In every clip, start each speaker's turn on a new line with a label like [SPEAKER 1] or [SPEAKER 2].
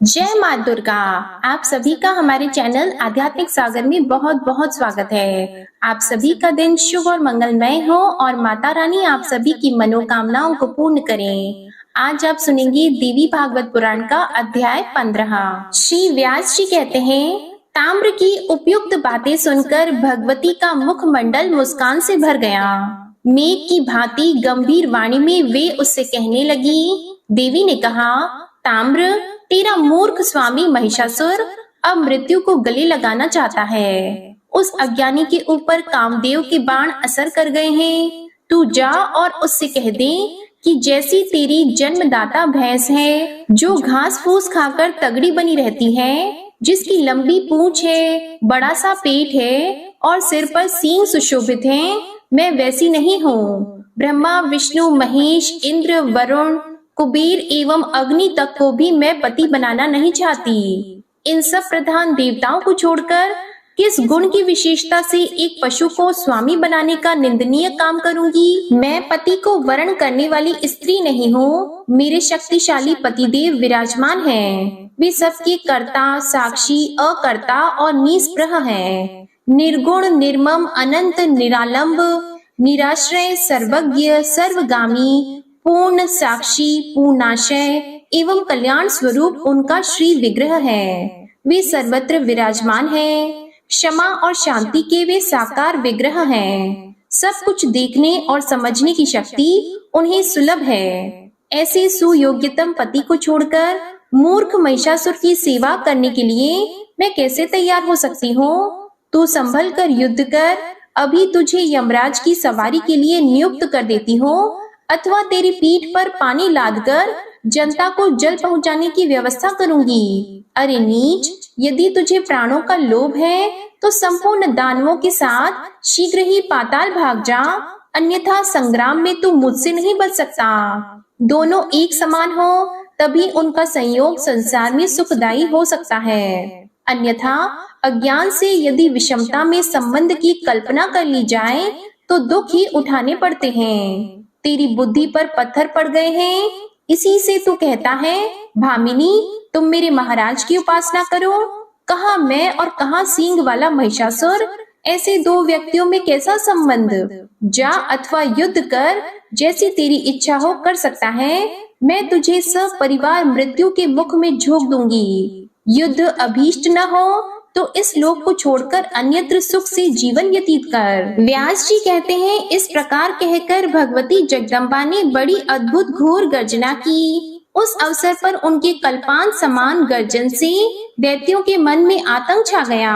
[SPEAKER 1] जय माँ दुर्गा। आप सभी का हमारे चैनल आध्यात्मिक सागर में बहुत बहुत स्वागत है। आप सभी का दिन शुभ और मंगलमय हो और माता रानी आप सभी की मनोकामनाओं को पूर्ण करें। आज आप सुनेंगे देवी भागवत पुराण का अध्याय 15। श्री व्यास जी कहते हैं, ताम्र की उपयुक्त बातें सुनकर भगवती का मुखमंडल मुस्कान से भर गया। मेघ की भांति गंभीर वाणी में वे उससे कहने लगी। देवी ने कहा, ताम्र, तेरा मूर्ख स्वामी महिषासुर अब मृत्यु को गले लगाना चाहता है। उस अज्ञानी के ऊपर कामदेव के बाण असर कर गए हैं। तू जा और उससे कह दे कि जैसी तेरी जन्मदाता भैंस है, जो घास फूस खाकर तगड़ी बनी रहती है, जिसकी लंबी पूंछ है, बड़ा सा पेट है और सिर पर सींग सुशोभित हैं, मैं वैसी नहीं हूँ। ब्रह्मा, विष्णु, महेश, इंद्र, वरुण, कुबेर एवं अग्नि तक को भी मैं पति बनाना नहीं चाहती। इन सब प्रधान देवताओं को छोड़कर किस गुण की विशेषता से एक पशु को स्वामी बनाने का निंदनीय काम करूंगी? मैं पति को वरण करने वाली स्त्री नहीं हूँ। मेरे शक्तिशाली पतिदेव विराजमान हैं। वे सबके कर्ता, साक्षी, अकर्ता और निष्प्रह हैं। निर्गुण, निर्मम, अनंत, निरालंब, निराश्रय, सर्वज्ञ, सर्वगामी, पूर्ण, साक्षी, पूर्णाशय एवं कल्याण स्वरूप उनका श्री विग्रह है। वे सर्वत्र विराजमान हैं। क्षमा और शांति के वे साकार विग्रह हैं। सब कुछ देखने और समझने की शक्ति उन्हें सुलभ है। ऐसे सुयोग्यतम पति को छोड़कर मूर्ख महिषासुर की सेवा करने के लिए मैं कैसे तैयार हो सकती हूँ? तू संभल कर युद्ध कर। अभी तुझे यमराज की सवारी के लिए नियुक्त कर देती हूँ, अथवा तेरी पीठ पर पानी लादकर जनता को जल पहुंचाने की व्यवस्था करूंगी। अरे नीच, यदि तुझे प्राणों का लोभ है तो संपूर्ण दानवों के साथ शीघ्र ही पाताल भाग जा, अन्यथा संग्राम में तू मुझसे नहीं बच सकता। दोनों एक समान हो तभी उनका संयोग संसार में सुखदायी हो सकता है, अन्यथा अज्ञान से यदि विषमता में संबंध की कल्पना कर ली जाए तो दुख ही उठाने पड़ते हैं। तेरी बुद्धि पर पत्थर पड़ गए हैं, इसी से तू कहता है, भामिनी तुम मेरे महाराज की उपासना करो। कहाँ मैं और कहाँ सींग वाला महिषासुर? ऐसे दो व्यक्तियों में कैसा संबंध? जा अथवा युद्ध कर, जैसी तेरी इच्छा हो कर सकता है। मैं तुझे सब परिवार मृत्यु के मुख में झोंक दूंगी। युद्ध अभीष्ट न हो तो इस लोक को छोड़कर अन्यत्र सुख से जीवन व्यतीत कर। व्यास जी कहते हैं, इस प्रकार कहकर भगवती जगदम्बा ने बड़ी अद्भुत घोर गर्जना की। उस अवसर पर उनके कल्पांत समान गर्जन से दैत्यों के मन में आतंक छा गया।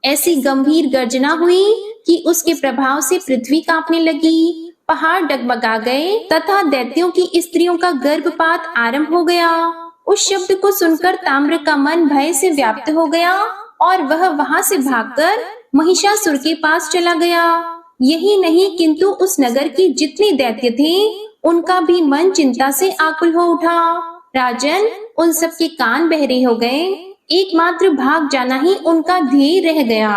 [SPEAKER 1] ऐसी गंभीर गर्जना हुई कि उसके प्रभाव से पृथ्वी कांपने लगी, पहाड़ डगमगा गए तथा दैत्यों की स्त्रियों का गर्भपात आरंभ हो गया। उस शब्द को सुनकर ताम्र का मन भय से व्याप्त हो गया और वह वहां से भागकर महिषासुर के पास चला गया। यही नहीं किंतु उस नगर के जितने दैत्य थे उनका भी मन चिंता से आकुल हो उठा। राजन, उन सब के कान बहरे हो गए। एकमात्र भाग जाना ही उनका ध्येय रह गया।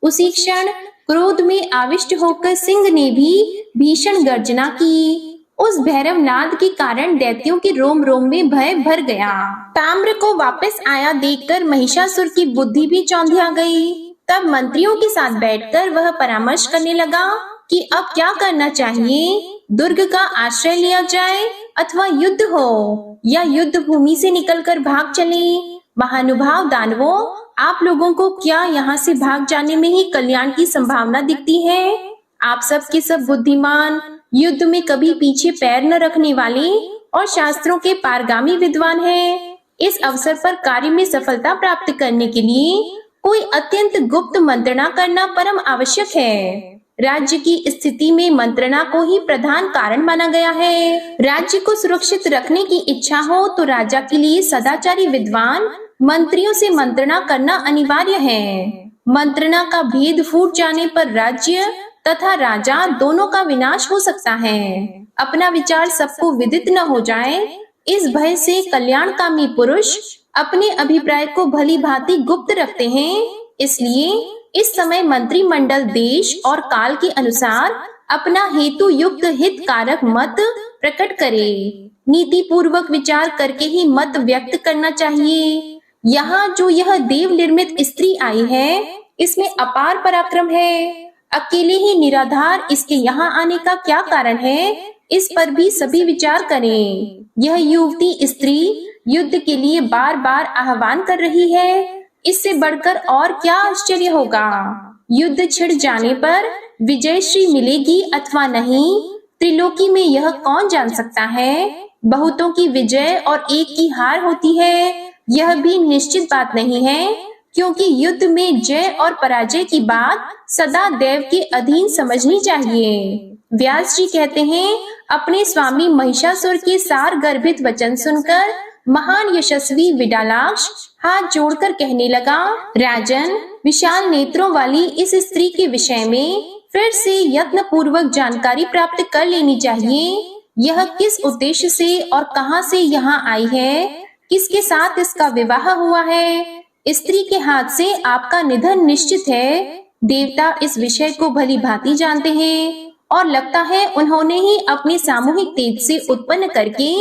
[SPEAKER 1] उसी क्षण क्रोध में आविष्ट होकर सिंह ने भी भीषण गर्जना की। उस भैरव नाद के कारण दैत्यों के रोम रोम में भय भर गया। ताम्र को वापस आया देखकर महिषासुर की बुद्धि भी चौंधिया गई। तब मंत्रियों के साथ बैठकर वह परामर्श करने लगा कि अब क्या करना चाहिए। दुर्ग का आश्रय लिया जाए अथवा युद्ध हो, या युद्ध भूमि से निकलकर भाग चले। महानुभाव दानवों, आप लोगों को क्या यहाँ से भाग जाने में ही कल्याण की संभावना दिखती है? आप सब के सब बुद्धिमान, युद्ध में कभी पीछे पैर न रखने वाले और शास्त्रों के पारगामी विद्वान हैं। इस अवसर पर कार्य में सफलता प्राप्त करने के लिए कोई अत्यंत गुप्त मंत्रणा करना परम आवश्यक है। राज्य की स्थिति में मंत्रणा को ही प्रधान कारण माना गया है। राज्य को सुरक्षित रखने की इच्छा हो तो राजा के लिए सदाचारी विद्वान मंत्रियों से मंत्रणा करना अनिवार्य है। मंत्रणा का भेद फूट जाने पर राज्य तथा राजा दोनों का विनाश हो सकता है। अपना विचार सबको विदित न हो जाए, इस भय से कल्याणकामी पुरुष अपने अभिप्राय को भली भांति गुप्त रखते हैं। इसलिए इस समय मंत्रिमंडल देश और काल के अनुसार अपना हेतु युक्त हित कारक मत प्रकट करे। नीति पूर्वक विचार करके ही मत व्यक्त करना चाहिए। यहाँ जो यह देव निर्मित स्त्री आई है, इसमें अपार पराक्रम है। अकेले ही निराधार इसके यहाँ आने का क्या कारण है, इस पर भी सभी विचार करें। यह युवती स्त्री युद्ध के लिए बार बार आह्वान कर रही है, इससे बढ़कर और क्या आश्चर्य होगा। युद्ध छिड़ जाने पर विजयश्री मिलेगी अथवा नहीं, त्रिलोकी में यह कौन जान सकता है। बहुतों की विजय और एक की हार होती है, यह भी निश्चित बात नहीं है, क्योंकि युद्ध में जय और पराजय की बात सदा देव के अधीन समझनी चाहिए। व्यास जी कहते हैं, अपने स्वामी महिषासुर के सार गर्भित वचन सुनकर महान यशस्वी विडालाक्ष हाथ जोड़कर कहने लगा, राजन, विशाल नेत्रों वाली इस स्त्री के विषय में फिर से यत्न पूर्वक जानकारी प्राप्त कर लेनी चाहिए। यह किस उद्देश्य से और कहां से यहाँ आई है, किसके साथ इसका विवाह हुआ है। स्त्री के हाथ से आपका निधन निश्चित है। देवता इस विषय को भली भांति जानते हैं और लगता है उन्होंने ही अपने सामूहिक तेज से उत्पन्न करके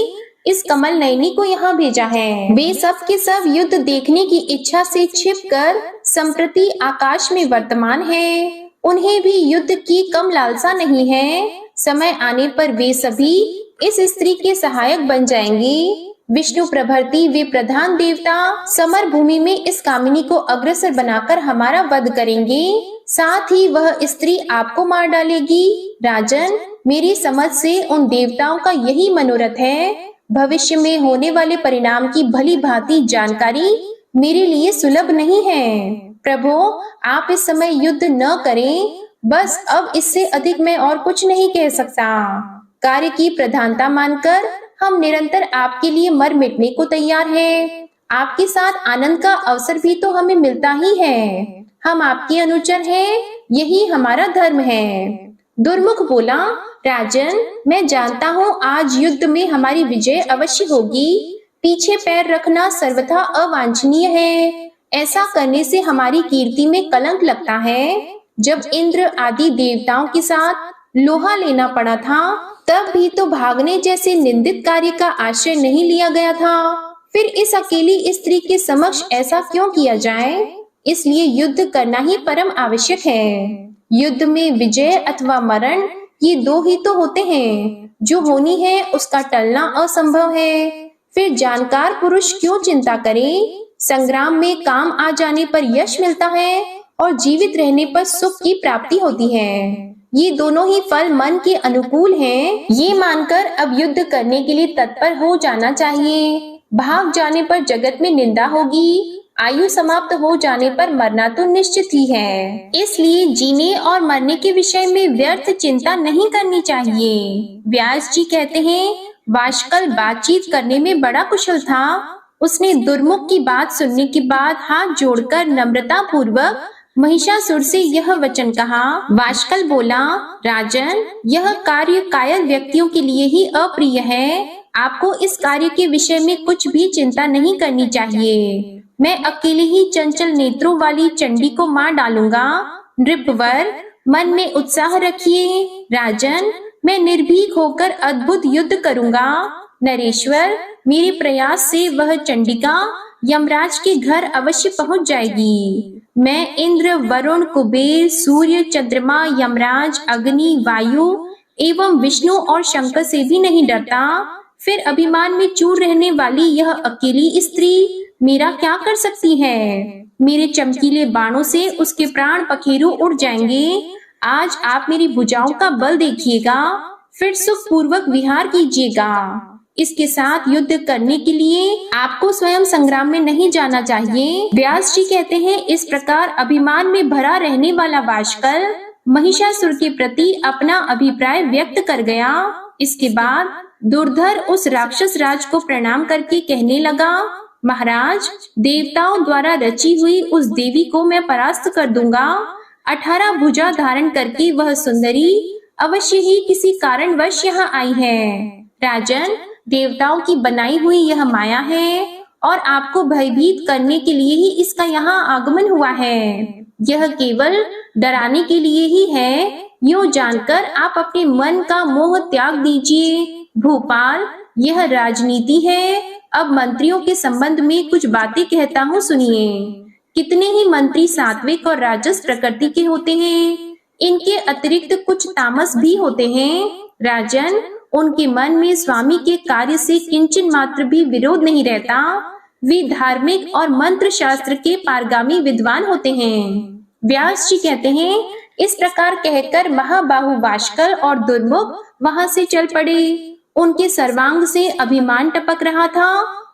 [SPEAKER 1] इस कमल नयनी को यहाँ भेजा है। वे सब के सब युद्ध देखने की इच्छा से छिपकर संप्रति आकाश में वर्तमान है। उन्हें भी युद्ध की कम लालसा नहीं है। समय आने पर वे सभी इस स्त्री के सहायक बन जाएंगे। विष्णु प्रभृति वे प्रधान देवता समर भूमि में इस कामिनी को अग्रसर बनाकर हमारा वध करेंगे। साथ ही वह स्त्री आपको मार डालेगी। राजन, मेरी समझ से उन देवताओं का यही मनोरथ है। भविष्य में होने वाले परिणाम की भली भांति जानकारी मेरे लिए सुलभ नहीं है। प्रभु, आप इस समय युद्ध न करें। बस अब इससे अधिक मैं और कुछ नहीं कह सकता। कार्य की प्रधानता मानकर हम निरंतर आपके लिए मर मिटने को तैयार हैं। आपके साथ आनंद का अवसर भी तो हमें मिलता ही है। हम आपके अनुचर हैं, यही हमारा धर्म है। दुर्मुख बोला, राजन, मैं जानता हूँ आज युद्ध में हमारी विजय अवश्य होगी। पीछे पैर रखना सर्वथा अवांछनीय है। ऐसा करने से हमारी कीर्ति में कलंक लगता है। जब इंद्र आदि देवताओं के साथ लोहा लेना पड़ा था, तब भी तो भागने जैसे निंदित कार्य का आश्रय नहीं लिया गया था। फिर इस अकेली स्त्री के समक्ष ऐसा क्यों किया जाए। इसलिए युद्ध करना ही परम आवश्यक है। युद्ध में विजय अथवा मरण ये दो ही तो होते हैं। जो होनी है उसका टलना असंभव है। फिर जानकार पुरुष क्यों चिंता करे। संग्राम में काम आ जाने पर यश मिलता है और जीवित रहने पर सुख की प्राप्ति होती है। ये दोनों ही फल मन के अनुकूल हैं। ये मानकर अब युद्ध करने के लिए तत्पर हो जाना चाहिए। भाग जाने पर जगत में निंदा होगी। आयु समाप्त हो जाने पर मरना तो निश्चित ही है। इसलिए जीने और मरने के विषय में व्यर्थ चिंता नहीं करनी चाहिए। व्यास जी कहते हैं, वाशकल बातचीत करने में बड़ा कुशल था। उसने दुर्मुख की बात सुनने के बाद हाथ जोड़कर नम्रता पूर्वक महिषासुर से यह वचन कहा। वाशकल बोला, राजन, यह कार्य कायल व्यक्तियों के लिए ही अप्रिय है। आपको इस कार्य के विषय में कुछ भी चिंता नहीं करनी चाहिए। मैं अकेले ही चंचल नेत्रों वाली चंडी को मार डालूंगा। नृपवर, मन में उत्साह रखिए। राजन, मैं निर्भीक होकर अद्भुत युद्ध करूंगा। नरेश्वर, मेरे प्रयास से वह चंडिका यमराज के घर अवश्य पहुंच जाएगी। मैं इंद्र, वरुण, कुबेर, सूर्य, चंद्रमा, यमराज, अग्नि, वायु एवं विष्णु और शंकर से भी नहीं डरता। फिर अभिमान में चूर रहने वाली यह अकेली स्त्री मेरा क्या कर सकती है। मेरे चमकीले बाणों से उसके प्राण पखेरु उड़ जाएंगे। आज आप मेरी भुजाओं का बल देखिएगा, फिर सुख पूर्वक विहार कीजिएगा। इसके साथ युद्ध करने के लिए आपको स्वयं संग्राम में नहीं जाना चाहिए। व्यास जी कहते हैं, इस प्रकार अभिमान में भरा रहने वाला वाशकल महिषासुर के प्रति अपना अभिप्राय व्यक्त कर गया। इसके बाद दुर्धर उस राक्षस राज को प्रणाम करके कहने लगा, महाराज, देवताओं द्वारा रची हुई उस देवी को मैं परास्त कर दूंगा। 18 भुजा धारण करके वह सुंदरी अवश्य ही किसी कारणवश यहाँ आई है। राजन, देवताओं की बनाई हुई यह माया है और आपको भयभीत करने के लिए ही इसका यहाँ आगमन हुआ है। यह केवल डराने के लिए ही है। यूं जानकर आप अपने मन का मोह त्याग दीजिए। भोपाल, यह राजनीति है। अब मंत्रियों के संबंध में कुछ बातें कहता हूँ, सुनिए। कितने ही मंत्री सात्विक और राजस प्रकृति के होते हैं। इनके अतिरिक्त कुछ तामस भी होते हैं। राजन, उनके मन में स्वामी के कार्य से किंचन मात्र भी विरोध नहीं रहता। वे धार्मिक और मंत्र शास्त्र के पारगामी विद्वान होते हैं। व्यास जी कहते हैं, इस प्रकार कहकर महाबाहु वाष्कल और दुर्मुख वहां से चल पड़े। उनके सर्वांग से अभिमान टपक रहा था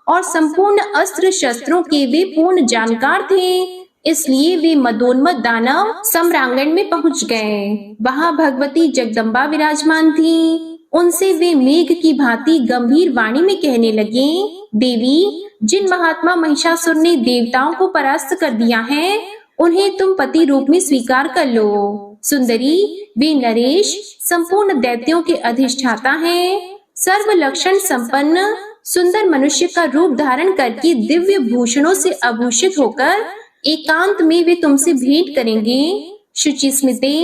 [SPEAKER 1] और संपूर्ण अस्त्र शस्त्रों के वे पूर्ण जानकार थे। इसलिए वे मदोन्मत्त दानव सम्रांगण में पहुंच गए। वहां भगवती जगदम्बा विराजमान थी। उनसे वे मेघ की भांति गंभीर वाणी में कहने लगे, देवी, जिन महात्मा महिषासुर ने देवताओं को परास्त कर दिया है, उन्हें तुम पति रूप में स्वीकार कर लो। सुंदरी, वे नरेश संपूर्ण दैत्यों के अधिष्ठाता हैं। सर्व लक्षण संपन्न सुंदर मनुष्य का रूप धारण करके दिव्य भूषणों से आभूषित होकर एकांत में वे तुमसे भेंट करेंगे। शुचि स्मिते,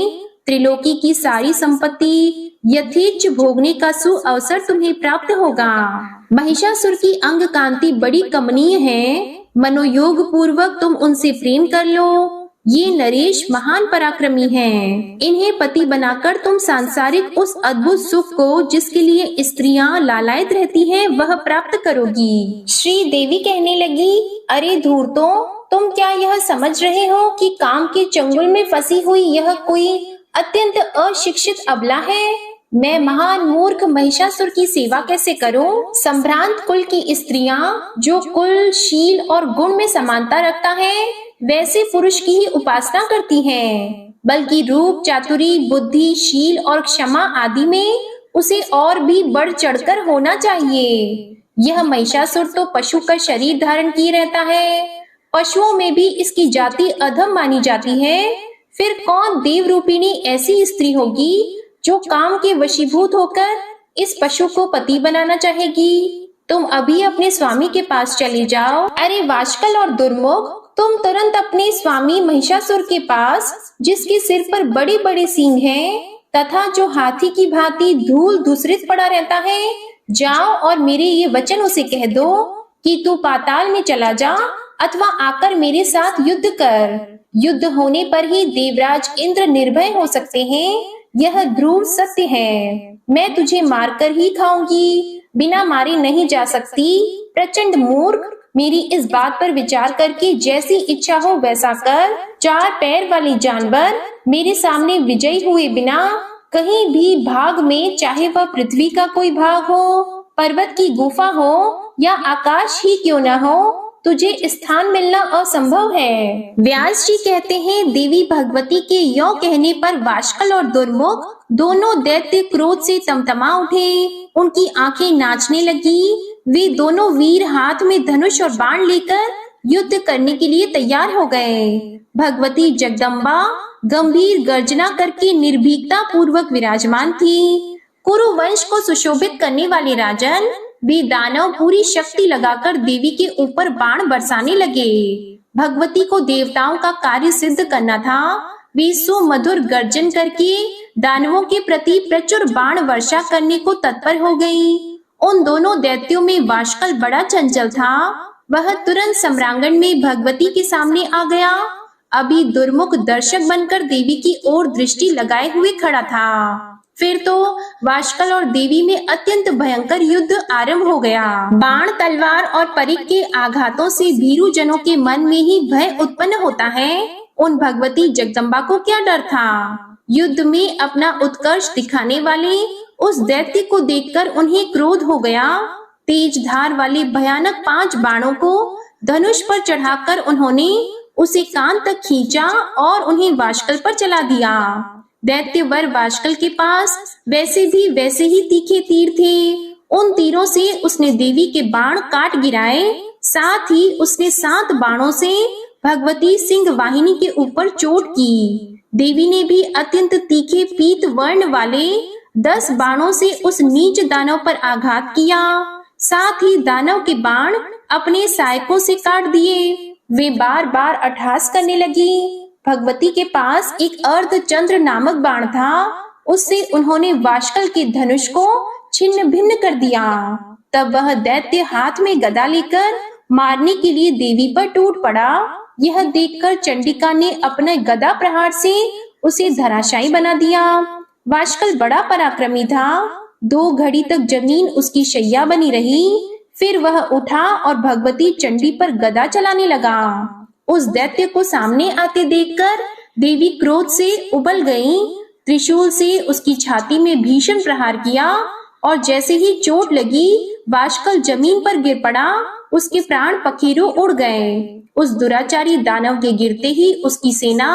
[SPEAKER 1] त्रिलोकी की सारी संपत्ति यथेच्छ भोगने का सुअवसर तुम्हें प्राप्त होगा। महिषासुर की अंग कांति बड़ी कमनीय है। मनोयोग पूर्वक तुम उनसे प्रेम कर लो। ये नरेश महान पराक्रमी हैं। इन्हें पति बनाकर तुम सांसारिक उस अद्भुत सुख को, जिसके लिए स्त्रियां लालायित रहती हैं, वह प्राप्त करोगी। श्री देवी कहने लगी, अरे धूर्तों, तुम क्या यह समझ रहे हो कि काम के चंगुल में फंसी हुई यह कोई अत्यंत अशिक्षित अबला है? मैं महान मूर्ख महिषासुर की सेवा कैसे करूं? संभ्रांत कुल की स्त्रियां, जो कुल, शील और गुण में समानता रखता है, वैसे पुरुष की ही उपासना करती हैं। बल्कि रूप, चातुरी, बुद्धि, शील और क्षमा आदि में उसे और भी बढ़ चढ़कर होना चाहिए। यह महिषासुर तो पशु का शरीर धारण किए रहता है। पशुओं में भी इसकी जाति अधम मानी जाती है। फिर कौन देव रूपिणी ऐसी स्त्री होगी जो काम के वशीभूत होकर इस पशु को पति बनाना चाहेगी? तुम अभी अपने स्वामी के पास चले जाओ। अरे वाष्कल और दुर्मुख, तुम तुरंत अपने स्वामी महिषासुर के पास, जिसके सिर पर बड़े बड़े सींग हैं तथा जो हाथी की भांति धूल धूसरित पड़ा रहता है, जाओ और मेरे ये वचन उसे कह दो कि तू पाताल में चला जा अथवा आकर मेरे साथ युद्ध कर। युद्ध होने पर ही देवराज इंद्र निर्भय हो सकते हैं, यह ध्रुव सत्य है। मैं तुझे मारकर ही खाऊंगी, बिना मारे नहीं जा सकती। प्रचंड मूर्ख, मेरी इस बात पर विचार करके जैसी इच्छा हो वैसा कर। चार पैर वाले जानवर मेरे सामने विजयी हुए बिना कहीं भी भाग में, चाहे वह पृथ्वी का कोई भाग हो, पर्वत की गुफा हो या आकाश ही क्यों न हो, तुझे स्थान मिलना असंभव है। व्यास जी कहते हैं, देवी भगवती के यों कहने पर वाष्कल और दुर्मुख दोनों दैत्य क्रोध से तमतमा उठे। उनकी आंखें नाचने लगी। वे दोनों वीर हाथ में धनुष और बाण लेकर युद्ध करने के लिए तैयार हो गए। भगवती जगदम्बा गंभीर गर्जना करके निर्भीकता पूर्वक विराजमान थी। कुरु वंश को सुशोभित करने वाले राजन, वे दानव पूरी शक्ति लगाकर देवी के ऊपर बाण बरसाने लगे। भगवती को देवताओं का कार्य सिद्ध करना था। वे सुमधुर गर्जन करके दानवों के प्रति प्रचुर बाण वर्षा करने को तत्पर हो गई। उन दोनों दैत्यों में वाष्कल बड़ा चंचल था। वह तुरंत सम्रांगण में भगवती के सामने आ गया। अभी दुर्मुख दर्शक बनकर देवी की ओर दृष्टि लगाए हुए खड़ा था। फिर तो वाष्कल और देवी में अत्यंत भयंकर युद्ध आरंभ हो गया। बाण, तलवार और परिघ के आघातों से भीरू जनों के मन में ही भय उत्पन्न होता है। उन भगवती जगदम्बा को क्या डर था? युद्ध में अपना उत्कर्ष दिखाने वाले उस दैत्य को देखकर उन्हें क्रोध हो गया। तेज धार वाले भयानक 5 बाणों को धनुष पर चढ़ाकर उन्होंने उसे कान तक खींचा और उन्हें वाष्कल पर चला दिया। दैत्यवर वाष्कल के पास वैसे ही तीखे तीर थे। उन तीरों से उसने देवी के बाण काट गिराए। साथ ही उसने 7 बाणों से भगवती सिंह वाहिनी के ऊपर चोट की। देवी ने भी अत्यंत तीखे पीत वर्ण वाले 10 बाणों से उस नीच दानव पर आघात किया। साथ ही दानव के बाण अपने सहायकों से काट दिए। वे बार बार अट्टहास करने लगी। भगवती के पास एक अर्धचंद्र नामक बाण था। उससे उन्होंने वाष्कल के धनुष को छिन्न भिन्न कर दिया। तब वह दैत्य हाथ में गदा लेकर मारने के लिए देवी पर टूट पड़ा। यह देखकर चंडिका ने अपने गदा प्रहार से उसे धराशायी बना दिया। वाशकल बड़ा पराक्रमी था। 2 घड़ी तक जमीन उसकी शैया बनी रही। फिर वह उठा और भगवती चंडी पर गदा चलाने लगा। उस दैत्य को सामने आते देखकर देवी क्रोध से उबल गई। त्रिशूल से उसकी छाती में भीषण प्रहार किया और जैसे ही चोट लगी वाशकल जमीन पर गिर पड़ा। उसके प्राण पखेरु उड़ गए। उस दुराचारी दानव के गिरते ही उसकी सेना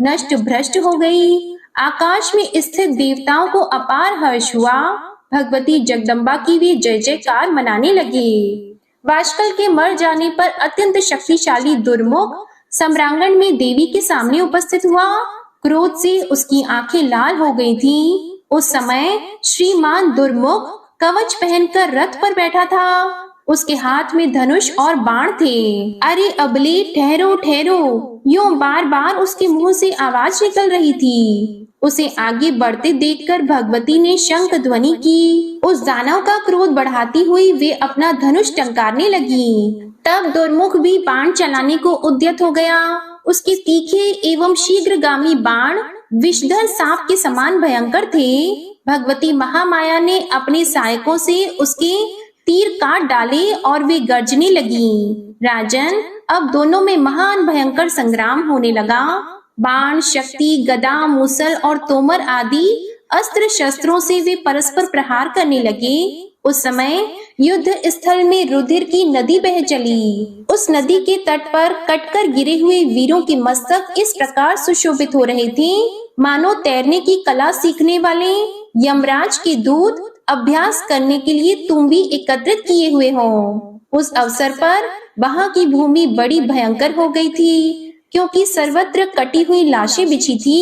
[SPEAKER 1] नष्ट भ्रष्ट हो गई। आकाश में स्थित देवताओं को अपार हर्ष हुआ। भगवती जगदम्बा की वे जय जयकार मनाने लगे। वाशकल के मर जाने पर अत्यंत शक्तिशाली दुर्मुख सम्रांगण में देवी के सामने उपस्थित हुआ। क्रोध से उसकी आंखें लाल हो गई थीं। उस समय श्रीमान दुर्मुख कवच पहनकर रथ पर बैठा था। उसके हाथ में धनुष और बाण थे। अरे अबले, ठहरो ठहरो, यूं बार बार उसके मुंह से आवाज निकल रही थी। उसे आगे बढ़ते देखकर भगवती ने शंख ध्वनि की। उस दानव का क्रोध बढ़ाती हुई वे अपना धनुष टंकारने लगी। तब दुर्मुख भी बाण चलाने को उद्यत हो गया। उसके तीखे एवं शीघ्रगामी बाण विषधर सांप के समान भयंकर थे। भगवती महामाया ने अपने सहायकों से उसके तीर काट डाले और वे गर्जने लगी। राजन, अब दोनों में महान भयंकर संग्राम होने लगा। बाण, शक्ति, गदा, मुसल और तोमर आदि अस्त्र शस्त्रों से वे परस्पर प्रहार करने लगे। उस समय युद्ध स्थल में रुधिर की नदी बह चली। उस नदी के तट पर कटकर गिरे हुए वीरों के मस्तक इस प्रकार सुशोभित हो रहे थे मानो तैरने की कला सीखने वाले यमराज के दूत अभ्यास करने के लिए तुम्बी एकत्रित किए हुए हों। उस अवसर पर वहां की भूमि बड़ी भयंकर हो गई थी, क्योंकि सर्वत्र कटी हुई लाशें बिछी थी।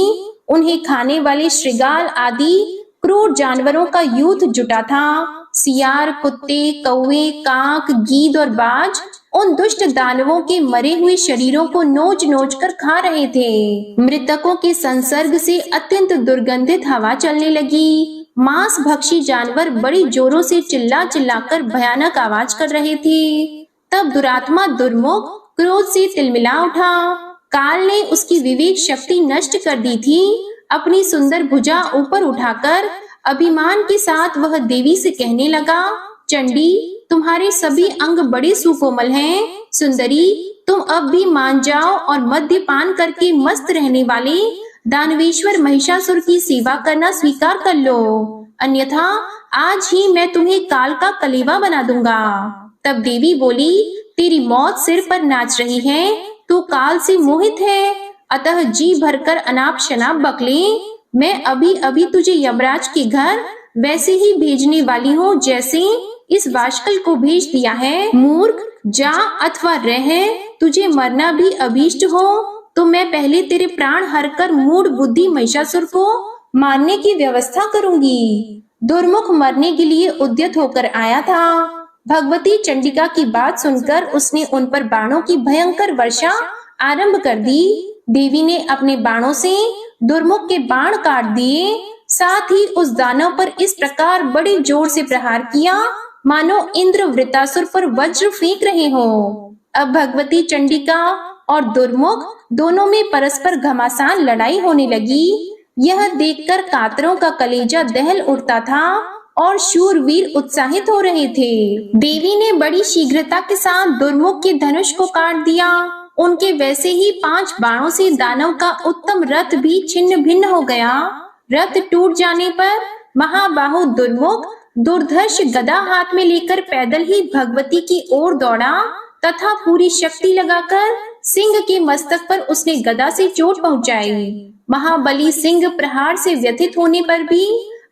[SPEAKER 1] उन्हें खाने वाले श्रृगाल आदि क्रूर जानवरों का यूथ जुटा था। सियार, कुत्ते, कौवे, काक, गीद और बाज उन दुष्ट दानवों के मरे हुए शरीरों को नोच नोच कर खा रहे थे। मृतकों के संसर्ग से अत्यंत दुर्गंधित हवा चलने लगी। मांस भक्षी जानवर बड़ी जोरों से चिल्ला चिल्लाकर भयानक आवाज कर रहे थे। तब दुरात्मा दुर्मुख क्रोध से तिलमिला उठा। काल ने उसकी विवेक शक्ति नष्ट कर दी थी। अपनी सुंदर भुजा ऊपर उठाकर अभिमान के साथ वह देवी से कहने लगा, चंडी, तुम्हारे सभी अंग बड़े सुकोमल हैं। सुंदरी, तुम अब भी मान जाओ और मद्यपान करके मस्त रहने वाले दानवेश्वर महिषासुर की सेवा करना स्वीकार कर लो, अन्यथा आज ही मैं तुम्हें काल का कलेवा बना दूंगा। तब देवी बोली, तेरी मौत सिर पर नाच रही है। तू काल से मोहित है, अतः जी भरकर अनाप शनाप बकले। मैं अभी अभी तुझे यमराज के घर वैसे ही भेजने वाली हूँ जैसे इस वाशकल को भेज दिया है। मूर्ख, जा अथवा रह। तुझे मरना भी अभीष्ट हो तो मैं पहले तेरे प्राण हरकर मूढ़ बुद्धि महिषासुर को मारने की व्यवस्था करूंगी। दुर्मुख मरने के लिए उद्यत होकर आया था। भगवती चंडिका की बात सुनकर उसने उन पर बाणों की भयंकर वर्षा आरंभ कर दी। देवी ने अपने बाणों से दुर्मुख के बाण काट दिए। साथ ही उस दानव पर इस प्रकार बड़े जोर से प्रहार किया मानो इंद्र वृतासुर पर वज्र फेंक रहे हो। अब भगवती चंडिका और दुर्मुख दोनों में परस्पर घमासान लड़ाई होने लगी। यह देखकर कातरों का कलेजा दहल उठता था और शूरवीर उत्साहित हो रहे थे। देवी ने बड़ी शीघ्रता के साथ दुर्मुख के धनुष को काट दिया। उनके वैसे ही 5 बाणों से दानव का उत्तम रथ भी छिन्न भिन्न हो गया। रथ टूट जाने पर महाबाहु दुर्मुख दुर्धर्ष गदा हाथ में लेकर पैदल ही भगवती की ओर दौड़ा तथा पूरी शक्ति लगाकर सिंह के मस्तक पर उसने गदा से चोट पहुंचाई। महाबली सिंह प्रहार से व्यथित होने पर भी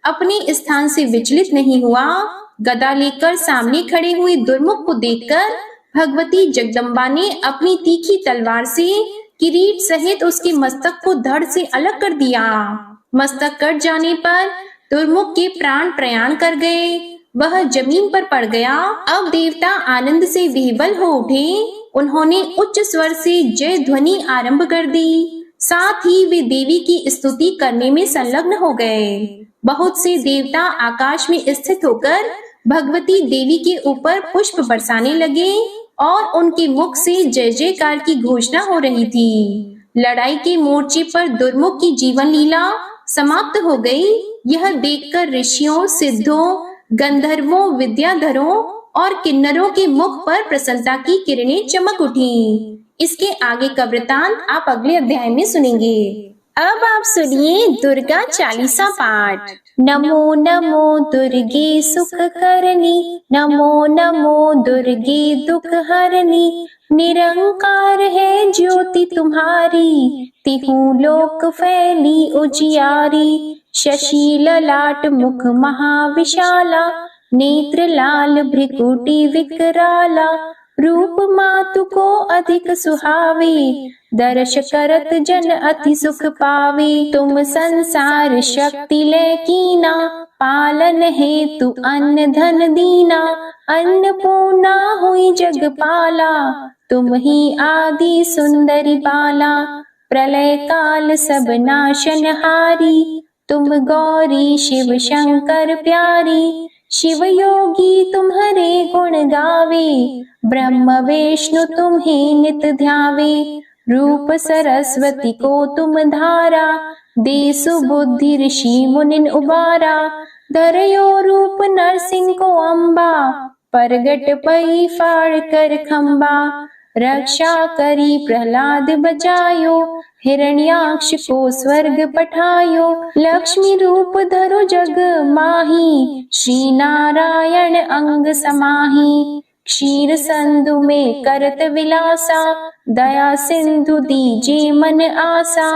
[SPEAKER 1] अपने स्थान से विचलित नहीं हुआ। गदा लेकर सामने खड़े हुए दुर्मुख को देखकर भगवती जगदम्बा ने अपनी तीखी तलवार से किरीट सहित उसके मस्तक को धड़ से अलग कर दिया। मस्तक कट जाने पर दुर्मुख के प्राण प्रयाण कर गए। वह जमीन पर पड़ गया। अब देवता आनंद से विह्वल हो उठे। उन्होंने उच्च स्वर से जय ध्वनि आरंभ कर दी। साथ ही वे देवी की स्तुति करने में संलग्न हो गए। बहुत से देवता आकाश में स्थित होकर भगवती देवी के ऊपर पुष्प बरसाने लगे और उनके मुख से जय जयकार की घोषणा हो रही थी। लड़ाई के मोर्चे पर दुर्मुख की जीवन लीला समाप्त हो गई। यह देखकर ऋषियों, सिद्धों, गंधर्वों, विद्याधरों और किन्नरों के मुख पर प्रसन्नता की किरणें चमक उठी। इसके आगे का वृतांत आप अगले अध्याय में सुनेंगे। अब आप सुनिए दुर्गा चालीसा पाठ। नमो नमो दुर्गे सुख करनी, नमो नमो दुर्गे दुख हरनी। निरंकार है ज्योति तुम्हारी, तिहु लोक फैली उजियारी। शशि ललाट मुख महाविशाला, नेत्र लाल भ्रिकुटी विकराला। रूप मातु को अधिक सुहावे, दर्श करत जन अति सुख पावे। तुम संसार शक्ति ले कीना, पालन हेतु अन्न धन दीना। अन्नपूर्णा हुई जगपाला, तुम ही आदि सुंदरी बाला। प्रलय काल सब नाशनहारी, तुम गौरी शिव शंकर प्यारी। शिव योगी तुम्हारे गुण गावे, ब्रह्म विष्णु तुम्हें नित ध्यावे। रूप सरस्वती को तुम धारा, दे सुबुद्धि ऋषि मुनिन उबारा। धरयो रूप नरसिंह को अम्बा, परगट पई फाड़ कर खम्बा। रक्षा करी प्रहलाद बचायो, हिरण्याक्ष को स्वर्ग पठायो। लक्ष्मी रूप धरो जग माही, श्री नारायण अंग समाही। क्षीर संधु में करत विलासा, दया सिंधु दीजे मन आसा।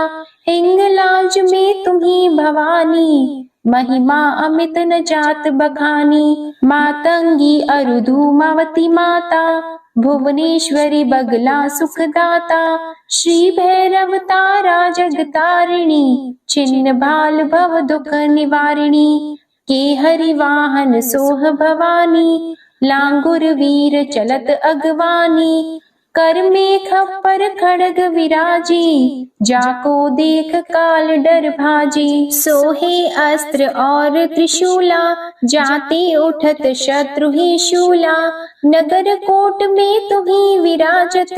[SPEAKER 1] हिंगलाज में तुम्ही भवानी, महिमा अमित न जात बखानी। मातंगी अरुधुमावती माता, भुवनेश्वरी बगला सुखदाता। श्री भैरव तारा जगतारिणी, छिन्न भाल भव दुख निवारिणी। के हरि वाहन सोह भवानी, लांगुर वीर चलत अगवानी। कर में खप्पर खड़ग विराजी, जाको देख काल डर भाजी। सोहे अस्त्र और त्रिशूला, जाते उठत शत्रु ही शूला। नगर कोट में तुम्ही विराजत,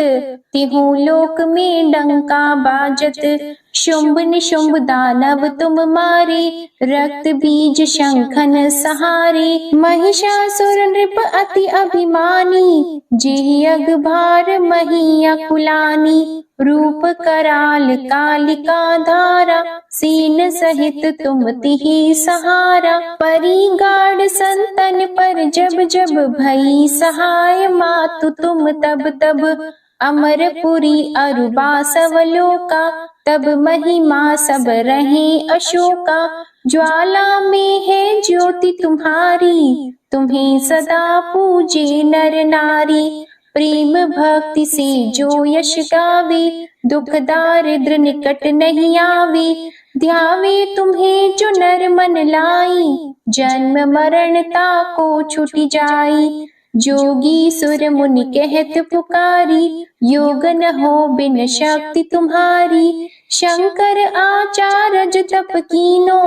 [SPEAKER 1] तिहु लोक में डंका बाजत। शुंभ निशुंभ दानव तुम मारे, रक्त बीज शंखन सहारे। महिषासुर नृप अति अभिमानी, जेहि अगभार मही अकुलानी। रूप कराल कालिका धारा, सीन सहित तुम तिहि सहारा। परी गाढ़ संतन पर जब जब भई सहाय, मातु तुम तब तब। अमरपुरी अरुबा सवलोका, तब महिमा सब रहे अशोका। ज्वाला में है ज्योति तुम्हारी, तुम्हें सदा पूजे नर नारी। प्रेम भक्ति से जो यश गावे, दुख दारिद्र निकट नहीं आवे। ध्यावे तुम्हें जो नर मन लाई, जन्म मरणता को छुटी जाई। जोगी सुर मुनि कहत पुकारी, योग न हो बिन शक्ति तुम्हारी। शंकर आचारज तप कीनो,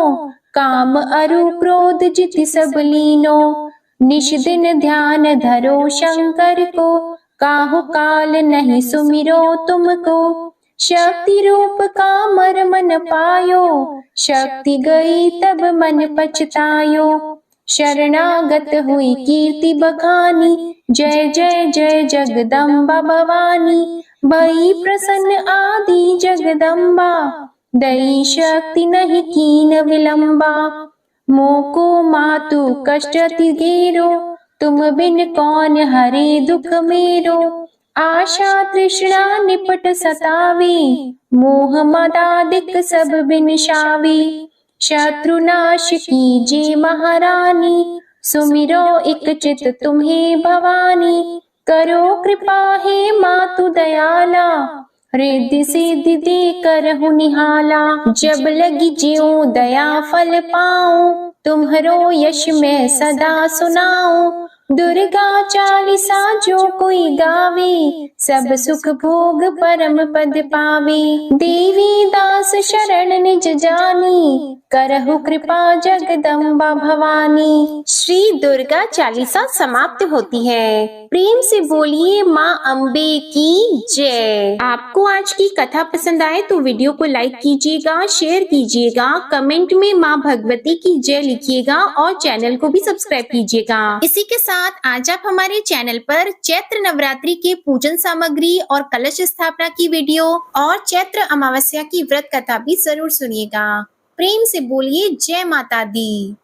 [SPEAKER 1] काम अरु क्रोध जित सब लीनो। निश दिन ध्यान धरो शंकर को, काहु काल नहीं सुमिरो तुमको। शक्ति रूप का मर मन पायो, शक्ति गई तब मन पछतायो। शरणागत हुई कीर्ति बखानी, जय जय जय जगदम्बा भवानी। भई प्रसन्न आदि जगदम्बा, दई शक्ति नहीं कीन विलंबा। मोको मातु कष्ट अति घेरो, तुम बिन कौन हरे दुख मेरो। आशा तृष्णा निपट सतावे, मोह मदादिक सब बिनशावे। शत्रु नाश कीजे महारानी, सुमिरो एक चित तुम्हें भवानी। करो कृपा हे मातु दयाला, रिद्धि सिद्धि दे करहु निहाला। जब लगी ज्यों दया फल पाऊं, तुम्हरो यश मैं सदा सुनाऊं। दुर्गा चालीसा जो कोई गावे, सब सुख भोग परम पद पावे। देवी दास शरण निज जानी, करहु कृपा जगदम्बा भवानी। श्री दुर्गा चालीसा समाप्त होती है। प्रेम से बोलिए माँ अम्बे की जय। आपको आज की कथा पसंद आए तो वीडियो को लाइक कीजिएगा, शेयर कीजिएगा, कमेंट में माँ भगवती की जय लिखिएगा और चैनल को भी सब्सक्राइब कीजिएगा। इसी के साथ आज आप हमारे चैनल पर चैत्र नवरात्रि के पूजन सामग्री और कलश स्थापना की वीडियो और चैत्र अमावस्या की व्रत कथा भी जरूर सुनिएगा। प्रेम से बोलिए जय माता दी।